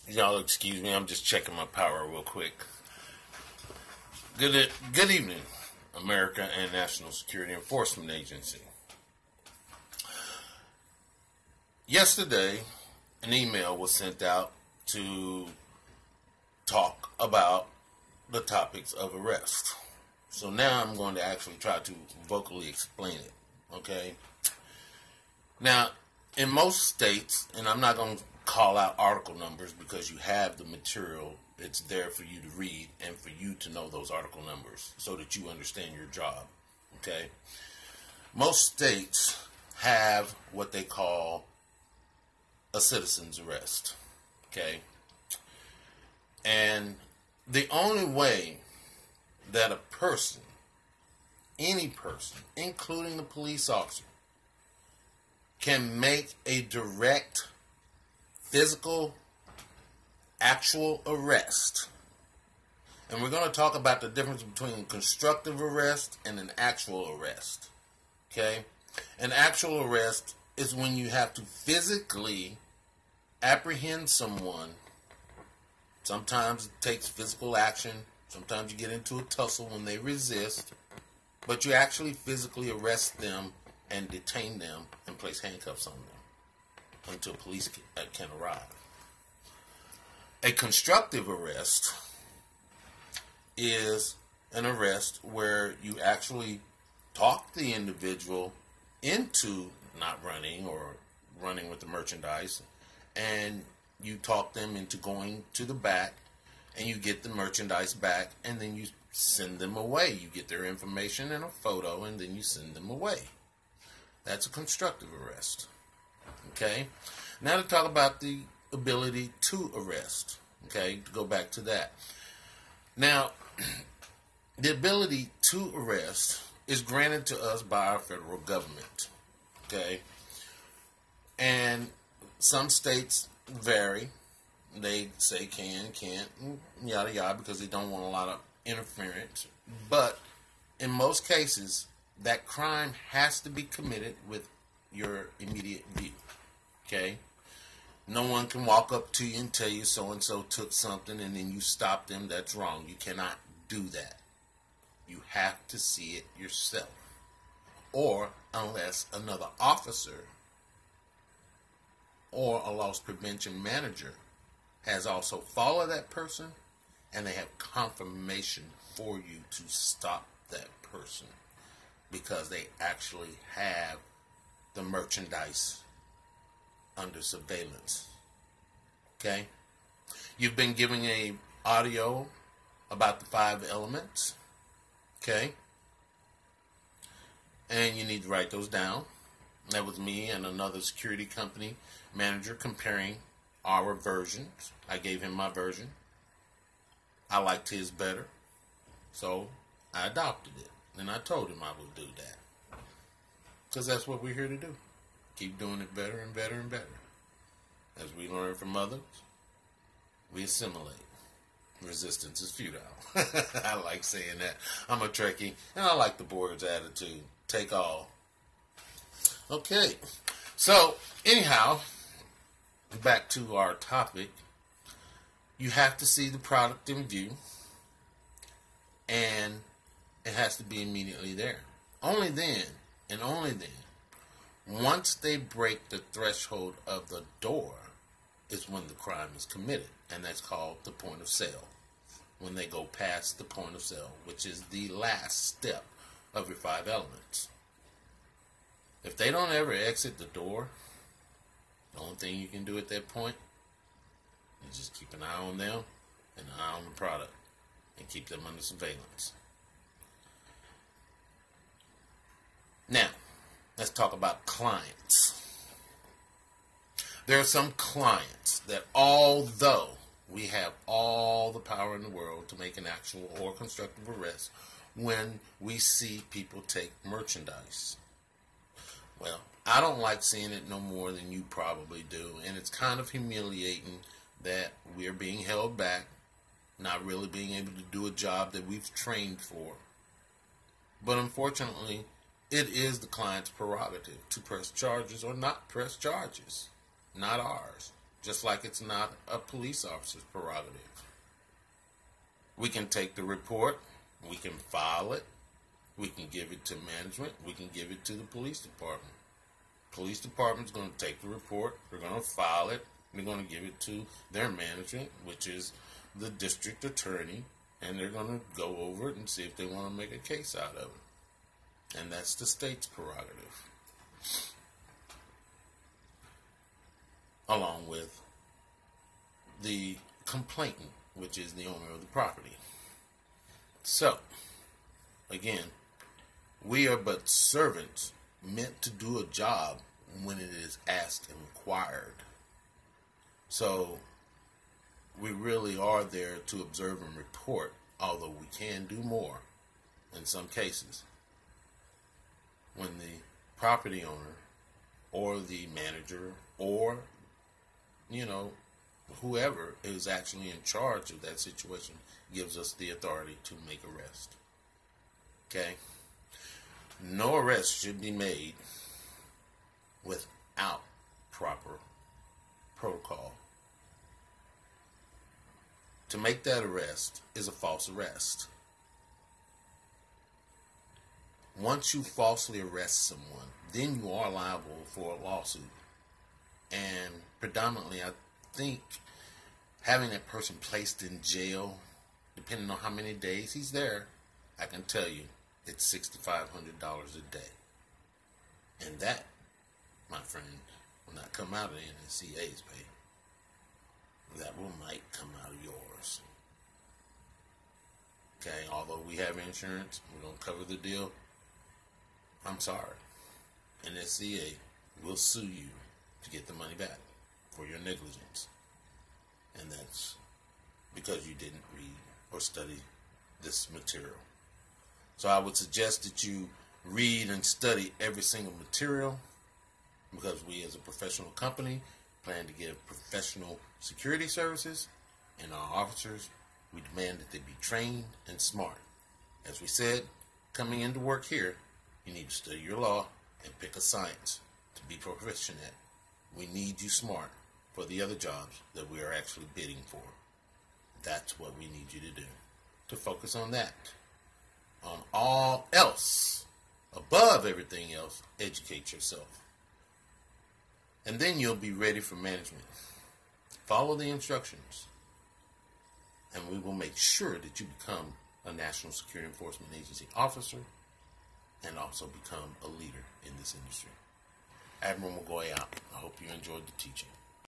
Y'all excuse me, I'm just checking my power real quick. Good evening, America and National Security Enforcement Agency. Yesterday, an email was sent out to talk about the topics of arrest. So now I'm going to actually try to vocally explain it, okay? Now, in most states, and I'm not going to call out article numbers because you have the material, it's there for you to read and for you to know those article numbers so that you understand your job, okay? Most states have what they call a citizen's arrest, okay? And the only way that a person, any person, including a police officer, can make a direct physical, actual arrest. And we're going to talk about the difference between constructive arrest and an actual arrest. Okay? An actual arrest is when you have to physically apprehend someone. Sometimes it takes physical action. Sometimes you get into a tussle when they resist. But you actually physically arrest them and detain them and place handcuffs on them until police can arrive. A constructive arrest is an arrest where you actually talk the individual into not running or running with the merchandise, and you talk them into going to the back, and you get the merchandise back, and then you send them away. You get their information and a photo, and then you send them away. That's a constructive arrest. Okay? Now to talk about the ability to arrest. Okay? To go back to that. Now, the ability to arrest is granted to us by our federal government. Okay? And some states vary. They say can, can't, yada yada, because they don't want a lot of interference. But in most cases, that crime has to be committed with your immediate view. Okay? No one can walk up to you and tell you so-and-so took something and then you stop them. That's wrong. You cannot do that. You have to see it yourself. Or unless another officer or a loss prevention manager has also followed that person and they have confirmation for you to stop that person because they actually have the merchandise under surveillance. Okay? You've been giving a audio about the 5 elements. Okay? And you need to write those down. That was me and another security company manager comparing our versions. I gave him my version. I liked his better. So I adopted it. And I told him I would do that. Because that's what we're here to do. Keep doing it better and better and better. As we learn from others, we assimilate. Resistance is futile. I like saying that. I'm a Trekkie, and I like the board's attitude. Take all. Okay. So, anyhow, back to our topic. You have to see the product in view, and it has to be immediately there. Only then, and only then, once they break the threshold of the door, is when the crime is committed, and that's called the point of sale. When they go past the point of sale, which is the last step of your 5 elements. If they don't ever exit the door, the only thing you can do at that point is just keep an eye on them and an eye on the product and keep them under surveillance. Now, let's talk about clients. There are some clients that, although we have all the power in the world to make an actual or constructive arrest when we see people take merchandise. Well, I don't like seeing it no more than you probably do, and it's kind of humiliating that we're being held back, not really being able to do a job that we've trained for. But unfortunately, it is the client's prerogative to press charges or not press charges. Not ours. just like it's not a police officer's prerogative. We can take the report, we can file it, we can give it to management, we can give it to the police department. Police department's going to take the report, they're going to file it, they're going to give it to their management, which is the district attorney, and they're going to go over it and see if they want to make a case out of it. And that's the state's prerogative. Along with the complainant, which is the owner of the property. So, again, we are but servants meant to do a job when it is asked and required. So, we really are there to observe and report, although we can do more in some cases. When the property owner or the manager or, whoever is actually in charge of that situation gives us the authority to make arrest. Okay? No arrest should be made without proper protocol. To make that arrest is a false arrest. Once you falsely arrest someone, then you are liable for a lawsuit. And predominantly, I think having that person placed in jail, depending on how many days he's there, I can tell you it's $6,500 a day. And that, my friend, will not come out of the NSEA's pay. That might come out of yours. Okay, although we have insurance, we're going to cover the deal. I'm sorry. NSEA will sue you to get the money back for your negligence. And that's because you didn't read or study this material. So I would suggest that you read and study every single material, because we as a professional company plan to give professional security services, and our officers, we demand that they be trained and smart. As we said, coming into work here, you need to study your law and pick a science to be proficient at. We need you smart for the other jobs that we are actually bidding for. That's what we need you to do. To focus on that. On all else, above everything else, educate yourself. And then you'll be ready for management. Follow the instructions, and we will make sure that you become a National Security Enforcement Agency officer and also become a leader in this industry. Admiral McGoy out. I hope you enjoyed the teaching.